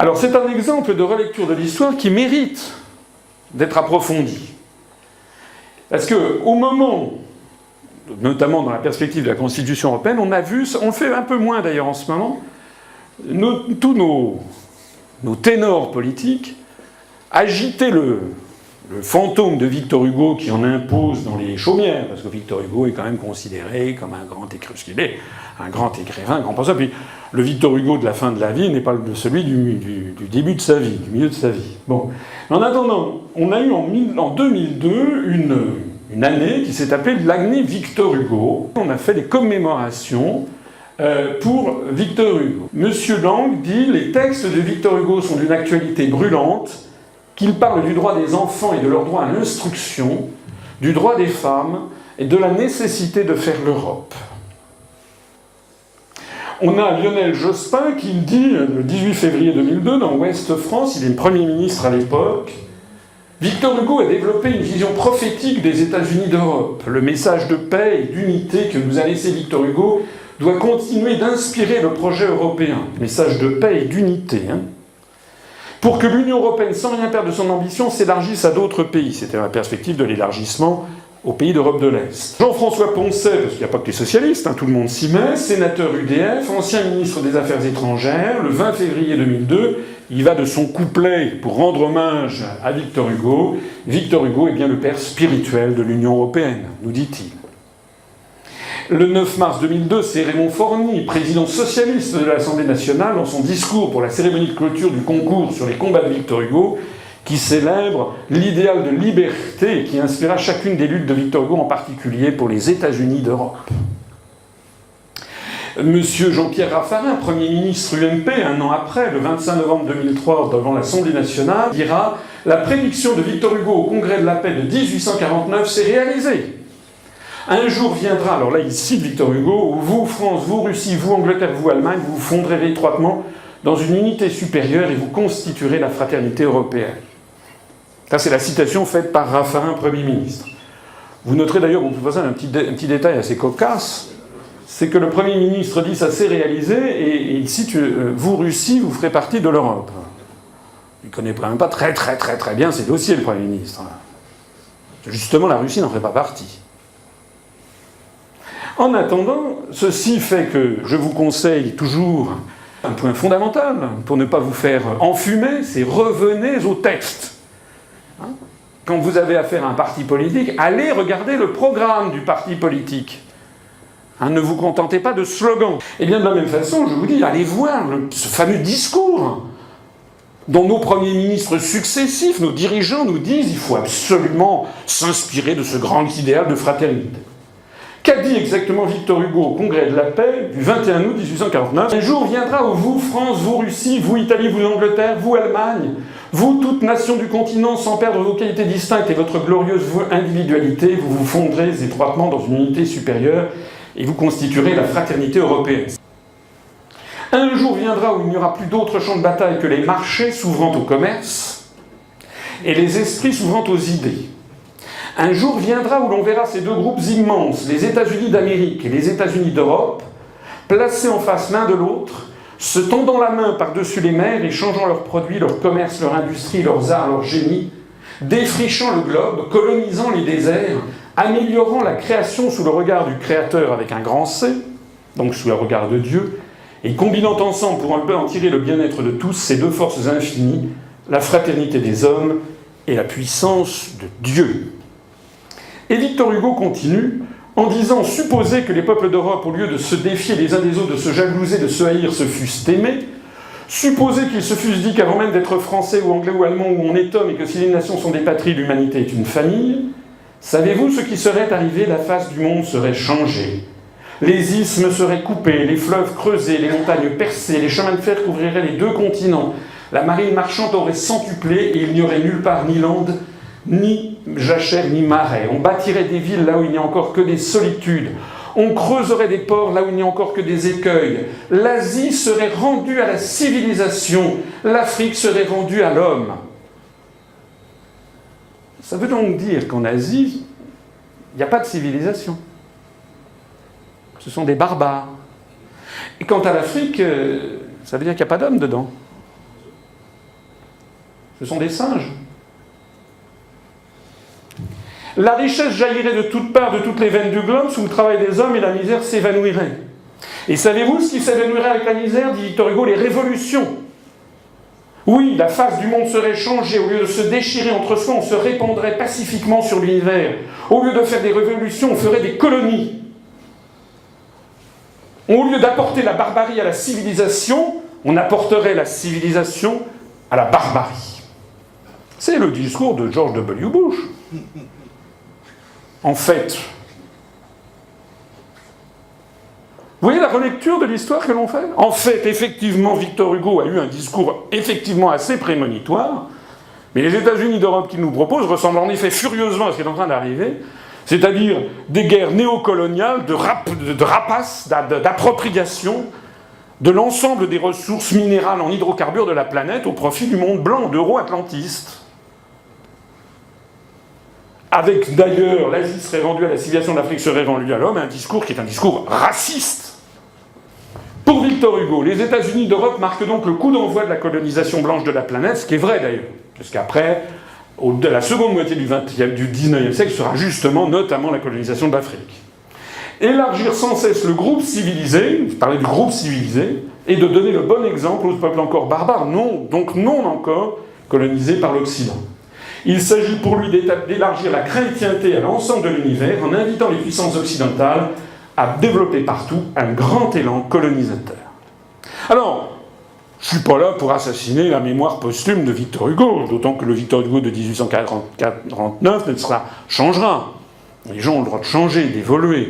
Alors c'est un exemple de relecture de l'histoire qui mérite d'être approfondi. Parce qu'au moment, notamment dans la perspective de la Constitution européenne, on a vu, on le fait un peu moins d'ailleurs en ce moment, tous nos ténors politiques agiter le fantôme de Victor Hugo qui en impose dans les chaumières, parce que Victor Hugo est quand même considéré comme un grand écrivain, un grand écrivain, un grand penseur. Puis le Victor Hugo de la fin de la vie n'est pas celui du début de sa vie, du milieu de sa vie. Bon. En attendant, on a eu en 2002 une année qui s'est appelée l'année Victor Hugo. On a fait des commémorations pour Victor Hugo. Monsieur Lang dit « Les textes de Victor Hugo sont d'une actualité brûlante, qu'il parle du droit des enfants et de leur droit à l'instruction, du droit des femmes et de la nécessité de faire l'Europe. » On a Lionel Jospin qui le dit le 18 février 2002 dans Ouest France, il est Premier ministre à l'époque. Victor Hugo a développé une vision prophétique des États-Unis d'Europe. Le message de paix et d'unité que nous a laissé Victor Hugo doit continuer d'inspirer le projet européen. Message de paix et d'unité, pour que l'Union européenne, sans rien perdre de son ambition, s'élargisse à d'autres pays. C'était la perspective de l'élargissement aux pays d'Europe de l'Est. Jean-François Poncet, parce qu'il n'y a pas que les socialistes, tout le monde s'y met, sénateur UDF, ancien ministre des Affaires étrangères, le 20 février 2002, il va de son couplet pour rendre hommage à Victor Hugo. Victor Hugo est bien le père spirituel de l'Union européenne, nous dit-il. Le 9 mars 2002, c'est Raymond Forny, président socialiste de l'Assemblée nationale, dans son discours pour la cérémonie de clôture du concours sur les combats de Victor Hugo, qui célèbre l'idéal de liberté qui inspira chacune des luttes de Victor Hugo, en particulier pour les États-Unis d'Europe. Monsieur Jean-Pierre Raffarin, Premier ministre UMP, un an après, le 25 novembre 2003, devant l'Assemblée nationale, dira « La prédiction de Victor Hugo au Congrès de la paix de 1849 s'est réalisée. Un jour viendra, alors là il cite Victor Hugo, où vous, France, vous, Russie, vous, Angleterre, vous, Allemagne, vous vous fondrez étroitement dans une unité supérieure et vous constituerez la fraternité européenne. » Ça, c'est la citation faite par Raffarin, Premier ministre. Vous noterez d'ailleurs, bon, un petit détail assez cocasse, c'est que le Premier ministre dit « ça s'est réalisé » et il cite « vous, Russie, vous ferez partie de l'Europe ». Il ne connaît quand même pas très bien ses dossiers, le Premier ministre. Justement, la Russie n'en fait pas partie. En attendant, ceci fait que je vous conseille toujours un point fondamental pour ne pas vous faire enfumer, c'est revenez au texte. Quand vous avez affaire à un parti politique, allez regarder le programme du parti politique. Ne vous contentez pas de slogans. Et bien de la même façon, je vous dis, allez voir ce fameux discours dont nos premiers ministres successifs, nos dirigeants nous disent il faut absolument s'inspirer de ce grand idéal de fraternité. Qu'a dit exactement Victor Hugo au Congrès de la paix du 21 août 1849 ? Un jour viendra où vous, France, vous, Russie, vous, Italie, vous, Angleterre, vous, Allemagne, vous, toute nation du continent, sans perdre vos qualités distinctes et votre glorieuse individualité, vous vous fondrez étroitement dans une unité supérieure et vous constituerez la fraternité européenne. Un jour viendra où il n'y aura plus d'autre champ de bataille que les marchés s'ouvrant au commerce et les esprits s'ouvrant aux idées. Un jour viendra où l'on verra ces deux groupes immenses, les États-Unis d'Amérique et les États-Unis d'Europe, placés en face l'un de l'autre, se tendant la main par-dessus les mers, échangeant leurs produits, leur commerce, leur industrie, leurs arts, leur génie, défrichant le globe, colonisant les déserts, améliorant la création sous le regard du Créateur avec un grand C, donc sous le regard de Dieu, et combinant ensemble pour un peu en tirer le bien-être de tous ces deux forces infinies, la fraternité des hommes et la puissance de Dieu. Et Victor Hugo continue en disant « Supposez que les peuples d'Europe, au lieu de se défier les uns des autres, de se jalouser, de se haïr, se fussent aimés, supposez qu'ils se fussent dit qu'avant même d'être français ou anglais ou allemand ou on est homme et que si les nations sont des patries, l'humanité est une famille, savez-vous ce qui serait arrivé? La face du monde serait changée. Les isthmes seraient coupés, les fleuves creusés, les montagnes percées, les chemins de fer couvriraient les deux continents, la marine marchande aurait centuplé et il n'y aurait nulle part ni lande, ni jachère, ni marais. On bâtirait des villes là où il n'y a encore que des solitudes. On creuserait des ports là où il n'y a encore que des écueils. L'Asie serait rendue à la civilisation. L'Afrique serait rendue à l'homme. Ça veut donc dire qu'en Asie, il n'y a pas de civilisation. Ce sont des barbares. Et quant à l'Afrique, ça veut dire qu'il n'y a pas d'hommes dedans. Ce sont des singes. La richesse jaillirait de toutes parts, de toutes les veines du globe, sous le travail des hommes, et la misère s'évanouirait. Et savez-vous ce qui s'évanouirait avec la misère, dit Victor Hugo? Les révolutions. Oui, la face du monde serait changée. Au lieu de se déchirer entre soi, on se répandrait pacifiquement sur l'univers. Au lieu de faire des révolutions, on ferait des colonies. Au lieu d'apporter la barbarie à la civilisation, on apporterait la civilisation à la barbarie. C'est le discours de George W. Bush. En fait, vous voyez la relecture de l'histoire que l'on fait? En fait, effectivement, Victor Hugo a eu un discours effectivement assez prémonitoire, mais les États-Unis d'Europe qu'il nous propose ressemblent en effet furieusement à ce qui est en train d'arriver, c'est-à-dire des guerres néocoloniales, de rapaces, d'appropriation de l'ensemble des ressources minérales en hydrocarbures de la planète au profit du monde blanc, d'euro-atlantistes. Avec d'ailleurs, l'Asie serait rendue à la civilisation, l'Afrique serait rendue à l'homme, un discours qui est un discours raciste. Pour Victor Hugo, les États-Unis d'Europe marquent donc le coup d'envoi de la colonisation blanche de la planète, ce qui est vrai d'ailleurs, parce qu'après, la seconde moitié du 19e siècle sera justement, notamment, la colonisation de l'Afrique. Élargir sans cesse le groupe civilisé, parler du groupe civilisé, et de donner le bon exemple aux peuples encore barbares, donc non encore colonisés par l'Occident. Il s'agit pour lui d'élargir la chrétienté à l'ensemble de l'univers en invitant les puissances occidentales à développer partout un grand élan colonisateur. Alors, je ne suis pas là pour assassiner la mémoire posthume de Victor Hugo, d'autant que le Victor Hugo de 1849 changera. Les gens ont le droit de changer, d'évoluer.